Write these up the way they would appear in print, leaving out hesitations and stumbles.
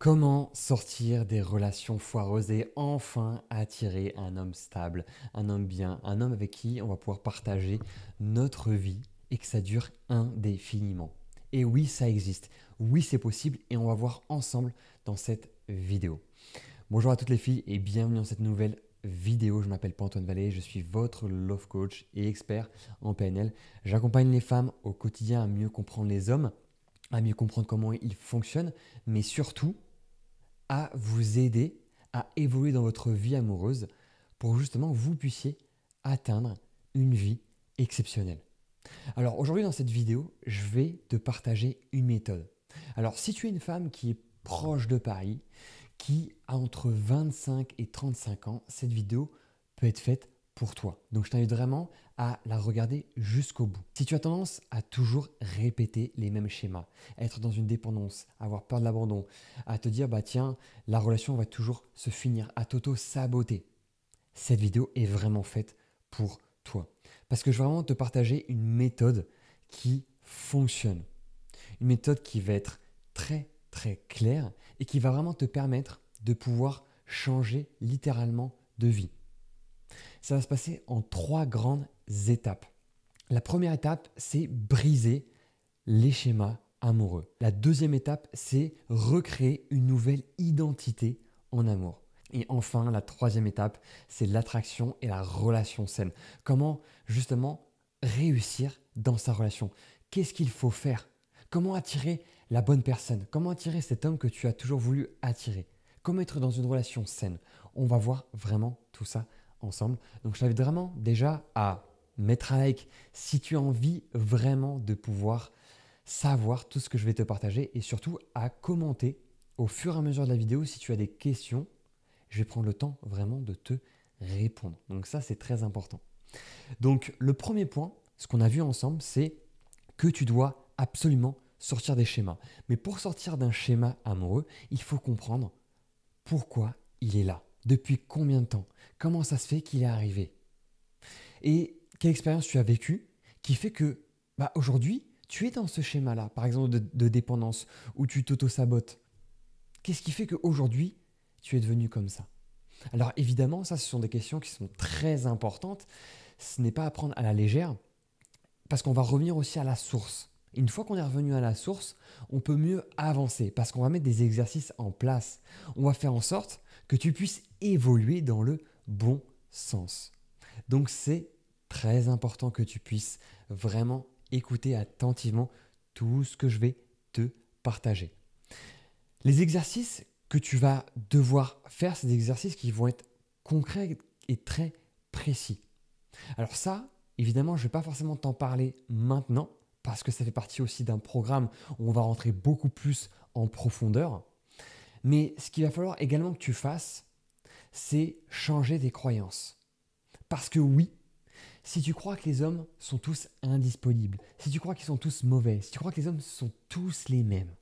Comment sortir des relations foireuses et enfin attirer un homme stable, un homme bien, un homme avec qui on va pouvoir partager notre vie et que ça dure indéfiniment. Et oui, ça existe. Oui, c'est possible et on va voir ensemble dans cette vidéo. Bonjour à toutes les filles et bienvenue dans cette nouvelle vidéo. Je m'appelle Antoine Vallée, je suis votre love coach et expert en PNL. J'accompagne les femmes au quotidien à mieux comprendre les hommes, à mieux comprendre comment ils fonctionnent, mais surtout à vous aider à évoluer dans votre vie amoureuse pour justement que vous puissiez atteindre une vie exceptionnelle. Alors aujourd'hui dans cette vidéo, je vais te partager une méthode. Alors si tu es une femme qui est proche de Paris, qui a entre 25 et 35 ans, cette vidéo peut être faite pour toi. Donc je t'invite vraiment à la regarder jusqu'au bout. Si tu as tendance à toujours répéter les mêmes schémas, à être dans une dépendance, à avoir peur de l'abandon, à te dire bah tiens, la relation va toujours se finir, à t'auto-saboter, cette vidéo est vraiment faite pour toi. Parce que je vais vraiment te partager une méthode qui fonctionne. Une méthode qui va être très claire et qui va vraiment te permettre de pouvoir changer littéralement de vie. Ça va se passer en 3 grandes étapes. La première étape, c'est briser les schémas amoureux. La deuxième étape, c'est recréer une nouvelle identité en amour. Et enfin, la troisième étape, c'est l'attraction et la relation saine. Comment justement réussir dans sa relation? Qu'est-ce qu'il faut faire? Comment attirer la bonne personne? Comment attirer cet homme que tu as toujours voulu attirer? Comment être dans une relation saine? On va voir vraiment tout ça ensemble. Donc je t'invite vraiment déjà à mettre un like si tu as envie vraiment de pouvoir savoir tout ce que je vais te partager et surtout à commenter au fur et à mesure de la vidéo si tu as des questions. Je vais prendre le temps vraiment de te répondre. Donc ça, c'est très important. Donc le premier point, ce qu'on a vu ensemble, c'est que tu dois absolument sortir des schémas. Mais pour sortir d'un schéma amoureux, il faut comprendre pourquoi il est là. Depuis combien de temps? Comment ça se fait qu'il est arrivé? Et quelle expérience tu as vécue qui fait que aujourd'hui, tu es dans ce schéma-là, par exemple de dépendance, où tu t'auto-sabotes. Qu'est-ce qui fait qu'aujourd'hui, tu es devenu comme ça? Alors évidemment, ça, ce sont des questions qui sont très importantes. Ce n'est pas à prendre à la légère parce qu'on va revenir aussi à la source. Une fois qu'on est revenu à la source, on peut mieux avancer parce qu'on va mettre des exercices en place. On va faire en sorte que tu puisses évoluer dans le bon sens. Donc c'est très important que tu puisses vraiment écouter attentivement tout ce que je vais te partager. Les exercices que tu vas devoir faire, c'est des exercices qui vont être concrets et très précis. Alors ça, évidemment, je ne vais pas forcément t'en parler maintenant parce que ça fait partie aussi d'un programme où on va rentrer beaucoup plus en profondeur. Mais ce qu'il va falloir également que tu fasses, c'est changer tes croyances. Parce que oui, si tu crois que les hommes sont tous indisponibles, si tu crois qu'ils sont tous mauvais, si tu crois que les hommes sont tous les mêmes,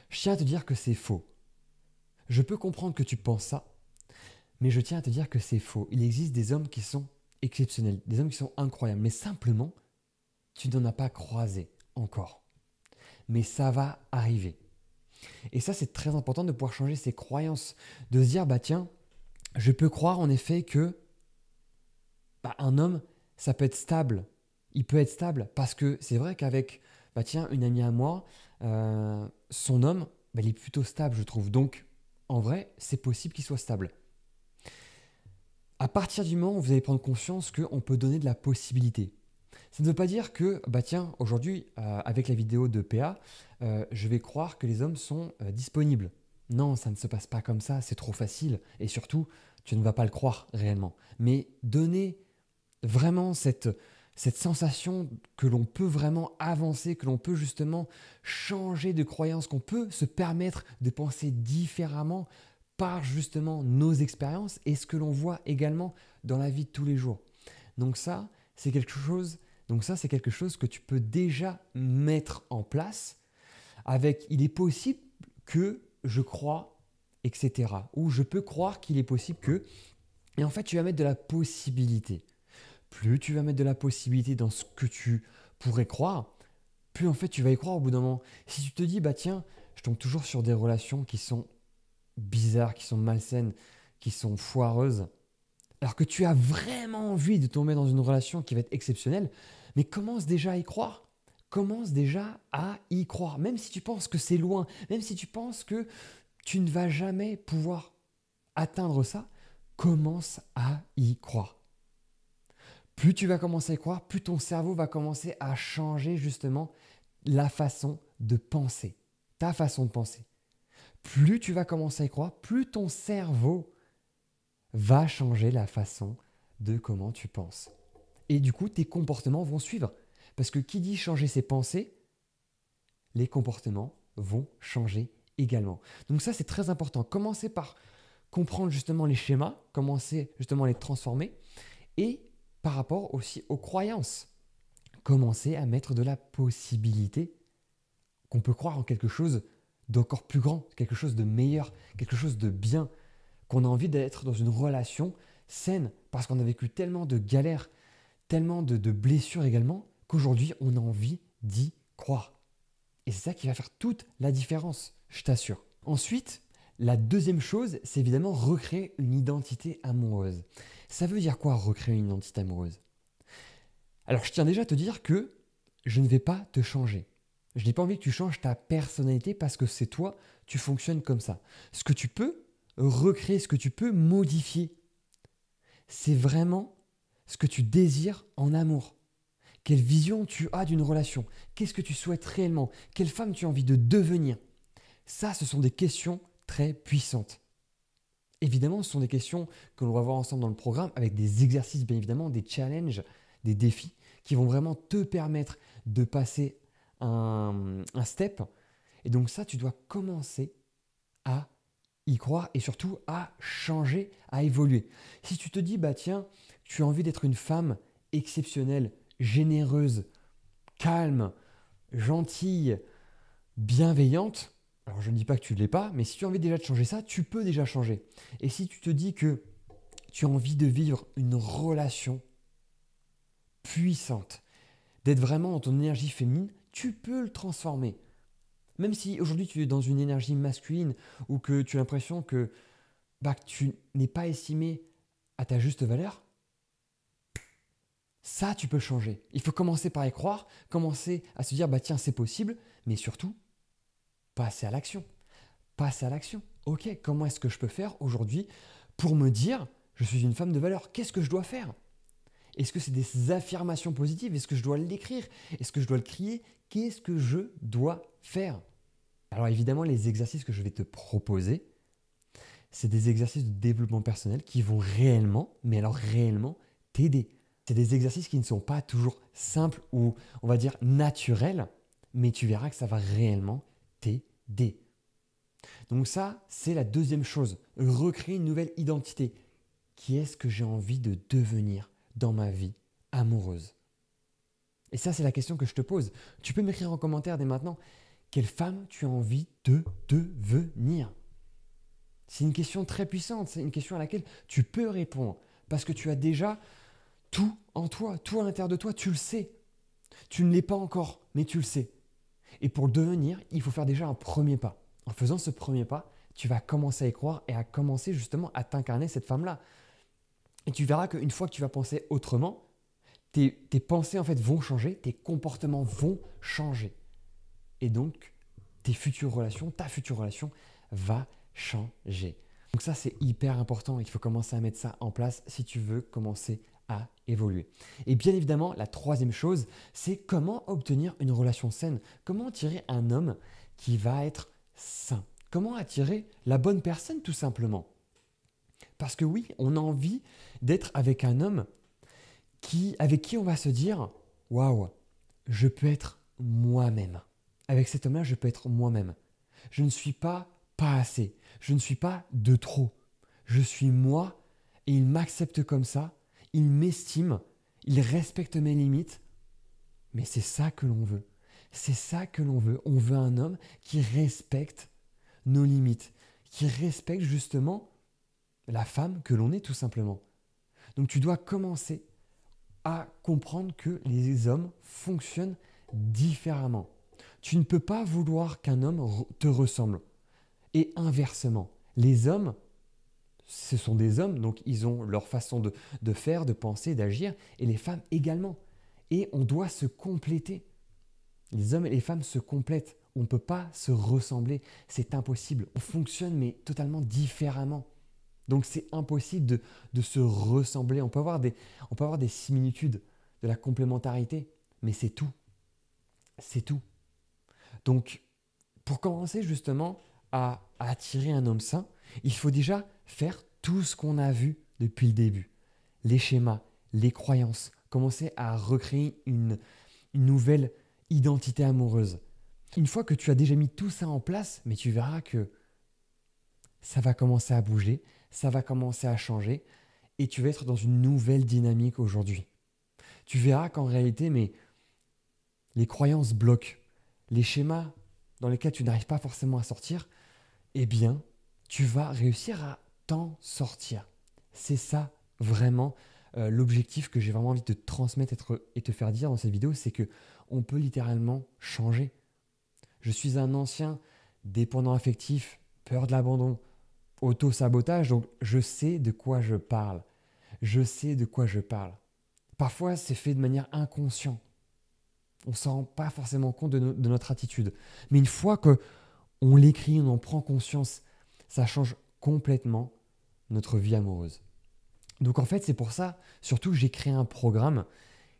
je tiens à te dire que c'est faux. Je peux comprendre que tu penses ça, mais je tiens à te dire que c'est faux. Il existe des hommes qui sont exceptionnels, des hommes qui sont incroyables, mais simplement, tu n'en as pas croisé encore. Mais ça va arriver. Et ça, c'est très important de pouvoir changer ses croyances, de se dire, bah tiens, je peux croire en effet que un homme, ça peut être stable. Il peut être stable parce que c'est vrai qu'avec, tiens, une amie à moi, son homme, il est plutôt stable, je trouve. Donc, en vrai, c'est possible qu'il soit stable. À partir du moment où vous allez prendre conscience qu'on peut donner de la possibilité, ça ne veut pas dire que, tiens, aujourd'hui, avec la vidéo de PA, je vais croire que les hommes sont disponibles. Non, ça ne se passe pas comme ça, c'est trop facile. Et surtout, tu ne vas pas le croire réellement. Mais donner vraiment cette sensation que l'on peut vraiment avancer, que l'on peut justement changer de croyance, qu'on peut se permettre de penser différemment par justement nos expériences et ce que l'on voit également dans la vie de tous les jours. Donc ça, c'est quelque chose que tu peux déjà mettre en place avec il est possible que je crois, etc. Ou je peux croire qu'il est possible que... Et en fait, tu vas mettre de la possibilité. Plus tu vas mettre de la possibilité dans ce que tu pourrais croire, plus en fait tu vas y croire au bout d'un moment. Si tu te dis, tiens, je tombe toujours sur des relations qui sont bizarres, qui sont malsaines, qui sont foireuses, alors que tu as vraiment envie de tomber dans une relation qui va être exceptionnelle, mais commence déjà à y croire. Commence déjà à y croire, même si tu penses que c'est loin, même si tu penses que tu ne vas jamais pouvoir atteindre ça, commence à y croire. Plus tu vas commencer à y croire, plus ton cerveau va commencer à changer justement la façon de penser, ta façon de penser. Plus tu vas commencer à y croire, plus ton cerveau va changer la façon de comment tu penses. Et du coup, tes comportements vont suivre. Parce que qui dit changer ses pensées, les comportements vont changer également. Donc ça, c'est très important. Commencez par comprendre justement les schémas, commencer justement à les transformer. Et par rapport aussi aux croyances, commencer à mettre de la possibilité qu'on peut croire en quelque chose d'encore plus grand, quelque chose de meilleur, quelque chose de bien, qu'on a envie d'être dans une relation saine, parce qu'on a vécu tellement de galères, tellement de blessures également, qu'aujourd'hui, on a envie d'y croire. Et c'est ça qui va faire toute la différence, je t'assure. Ensuite, la deuxième chose, c'est évidemment recréer une identité amoureuse. Ça veut dire quoi, recréer une identité amoureuse? Alors, je tiens déjà à te dire que je ne vais pas te changer. Je n'ai pas envie que tu changes ta personnalité parce que c'est toi, tu fonctionnes comme ça. Ce que tu peux recréer, ce que tu peux modifier, c'est vraiment ce que tu désires en amour. Quelle vision tu as d'une relation? Qu'est-ce que tu souhaites réellement? Quelle femme tu as envie de devenir? Ça, ce sont des questions très puissantes. Évidemment, ce sont des questions que l'on va voir ensemble dans le programme avec des exercices, bien évidemment, des challenges, des défis qui vont vraiment te permettre de passer un step. Et donc ça, tu dois commencer à y croire et surtout à changer, à évoluer. Si tu te dis, bah tiens, tu as envie d'être une femme exceptionnelle, généreuse, calme, gentille, bienveillante, alors je ne dis pas que tu ne l'es pas, mais si tu as envie déjà de changer ça, tu peux déjà changer. Et si tu te dis que tu as envie de vivre une relation puissante, d'être vraiment dans ton énergie féminine, tu peux le transformer. Même si aujourd'hui tu es dans une énergie masculine ou que tu as l'impression que, que tu n'es pas estimé à ta juste valeur, ça tu peux le changer. Il faut commencer par y croire, commencer à se dire tiens c'est possible, mais surtout passer à l'action. Passer à l'action. Ok, comment est-ce que je peux faire aujourd'hui pour me dire je suis une femme de valeur? Qu'est-ce que je dois faire? Est-ce que c'est des affirmations positives? Est-ce que je dois l'écrire? Est-ce que je dois le crier? Qu'est-ce que je dois faire? Alors évidemment, les exercices que je vais te proposer, c'est des exercices de développement personnel qui vont réellement, mais alors réellement, t'aider. C'est des exercices qui ne sont pas toujours simples ou, on va dire, naturels, mais tu verras que ça va réellement t'aider. Donc ça, c'est la deuxième chose. Recréer une nouvelle identité. Qui est-ce que j'ai envie de devenir dans ma vie amoureuse? Et ça, c'est la question que je te pose. Tu peux m'écrire en commentaire dès maintenant. Quelle femme tu as envie de devenir? C'est une question très puissante, c'est une question à laquelle tu peux répondre parce que tu as déjà tout en toi, tout à l'intérieur de toi, tu le sais. Tu ne l'es pas encore, mais tu le sais. Et pour le devenir, il faut faire déjà un premier pas. En faisant ce premier pas, tu vas commencer à y croire et à commencer justement à t'incarner cette femme-là. Et tu verras qu'une fois que tu vas penser autrement, tes pensées en fait vont changer, tes comportements vont changer. Et donc, tes futures relations, ta future relation va changer. Donc ça, c'est hyper important. Il faut commencer à mettre ça en place si tu veux commencer à évoluer. Et bien évidemment, la troisième chose, c'est comment obtenir une relation saine. Comment attirer un homme qui va être sain. Comment attirer la bonne personne tout simplement. Parce que oui, on a envie d'être avec un homme avec qui on va se dire « Waouh, je peux être moi-même ». Avec cet homme-là, je peux être moi-même. Je ne suis pas assez. Je ne suis pas de trop. Je suis moi et il m'accepte comme ça. Il m'estime. Il respecte mes limites. Mais c'est ça que l'on veut. C'est ça que l'on veut. On veut un homme qui respecte nos limites, qui respecte justement la femme que l'on est tout simplement. Donc tu dois commencer à comprendre que les hommes fonctionnent différemment. Tu ne peux pas vouloir qu'un homme te ressemble. Et inversement, les hommes, ce sont des hommes, donc ils ont leur façon de faire, de penser, d'agir, et les femmes également. Et on doit se compléter. Les hommes et les femmes se complètent. On ne peut pas se ressembler. C'est impossible. On fonctionne, mais totalement différemment. Donc c'est impossible de se ressembler. On peut avoir des similitudes, de la complémentarité, mais c'est tout. C'est tout. Donc, pour commencer justement à attirer un homme sain, il faut déjà faire tout ce qu'on a vu depuis le début. Les schémas, les croyances, commencer à recréer une nouvelle identité amoureuse. Une fois que tu as déjà mis tout ça en place, mais tu verras que ça va commencer à bouger, ça va commencer à changer et tu vas être dans une nouvelle dynamique aujourd'hui. Tu verras qu'en réalité, mais les croyances bloquent, les schémas dans lesquels tu n'arrives pas forcément à sortir, eh bien, tu vas réussir à t'en sortir. C'est ça vraiment l'objectif que j'ai vraiment envie de te transmettre et te faire dire dans cette vidéo, c'est que on peut littéralement changer. Je suis un ancien dépendant affectif, peur de l'abandon, auto-sabotage, donc je sais de quoi je parle. Je sais de quoi je parle. Parfois, c'est fait de manière inconsciente. On ne s'en rend pas forcément compte de notre attitude. Mais une fois qu'on l'écrit, on en prend conscience, ça change complètement notre vie amoureuse. Donc en fait, c'est pour ça, surtout, j'ai créé un programme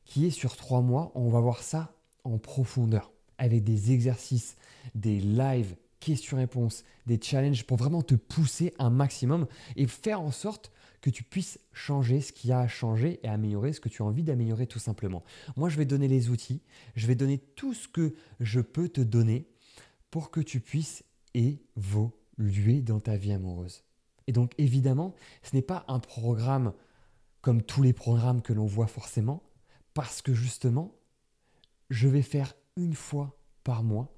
qui est sur 3 mois. On va voir ça en profondeur, avec des exercices, des lives, questions-réponses, des challenges pour vraiment te pousser un maximum et faire en sorte que tu puisses changer ce qu'il y a à changer et améliorer ce que tu as envie d'améliorer tout simplement. Moi, je vais donner les outils, je vais donner tout ce que je peux te donner pour que tu puisses évoluer dans ta vie amoureuse. Et donc, évidemment, ce n'est pas un programme comme tous les programmes que l'on voit forcément, parce que justement, je vais faire une fois par mois,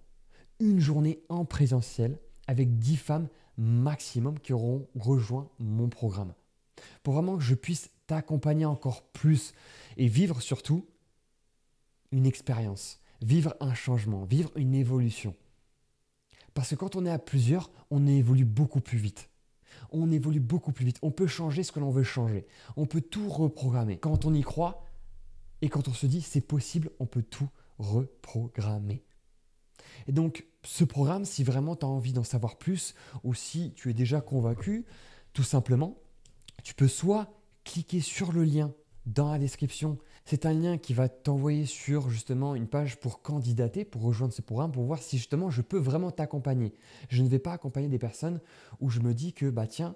une journée en présentiel avec 10 femmes maximum qui auront rejoint mon programme. Pour vraiment que je puisse t'accompagner encore plus et vivre surtout une expérience, vivre un changement, vivre une évolution. Parce que quand on est à plusieurs, on évolue beaucoup plus vite. On évolue beaucoup plus vite. On peut changer ce que l'on veut changer. On peut tout reprogrammer. Quand on y croit et quand on se dit c'est possible, on peut tout reprogrammer. Et donc, ce programme, si vraiment tu as envie d'en savoir plus ou si tu es déjà convaincu, tout simplement, tu peux soit cliquer sur le lien dans la description. C'est un lien qui va t'envoyer sur justement une page pour candidater, pour rejoindre ce programme, pour voir si justement je peux vraiment t'accompagner. Je ne vais pas accompagner des personnes où je me dis que bah tiens,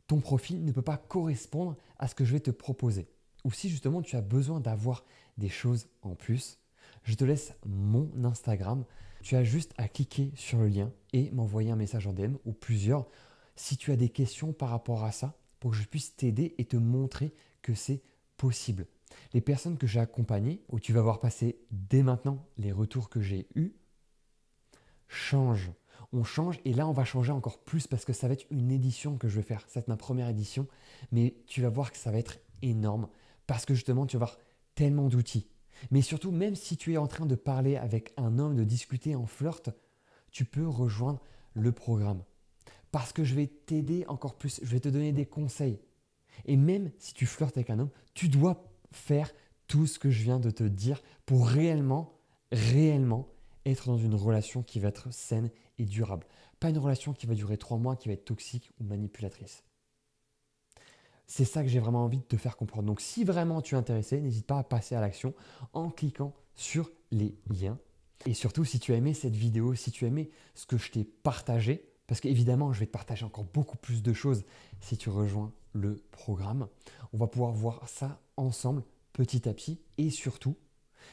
ton profil ne peut pas correspondre à ce que je vais te proposer. Ou si justement tu as besoin d'avoir des choses en plus, je te laisse mon Instagram. Tu as juste à cliquer sur le lien et m'envoyer un message en DM ou plusieurs si tu as des questions par rapport à ça pour que je puisse t'aider et te montrer que c'est possible. Les personnes que j'ai accompagnées, où tu vas voir passer dès maintenant les retours que j'ai eus, changent. On change et là on va changer encore plus parce que ça va être une édition que je vais faire. Ça va être ma première édition, mais tu vas voir que ça va être énorme parce que justement tu vas avoir tellement d'outils. Mais surtout, même si tu es en train de parler avec un homme, de discuter en flirt, tu peux rejoindre le programme. Parce que je vais t'aider encore plus, je vais te donner des conseils. Et même si tu flirtes avec un homme, tu dois faire tout ce que je viens de te dire pour réellement être dans une relation qui va être saine et durable. Pas une relation qui va durer 3 mois, qui va être toxique ou manipulatrice. C'est ça que j'ai vraiment envie de te faire comprendre. Donc si vraiment tu es intéressé, n'hésite pas à passer à l'action en cliquant sur les liens. Et surtout, si tu as aimé cette vidéo, si tu as aimé ce que je t'ai partagé, parce qu'évidemment, je vais te partager encore beaucoup plus de choses si tu rejoins le programme. On va pouvoir voir ça ensemble petit à petit. Et surtout,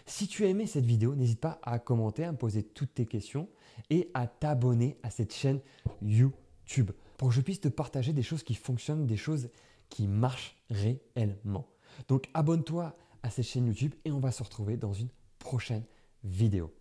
si tu as aimé cette vidéo, n'hésite pas à commenter, à me poser toutes tes questions et à t'abonner à cette chaîne YouTube pour que je puisse te partager des choses qui fonctionnent, des choses qui marchent réellement. Donc abonne-toi à cette chaîne YouTube et on va se retrouver dans une prochaine vidéo.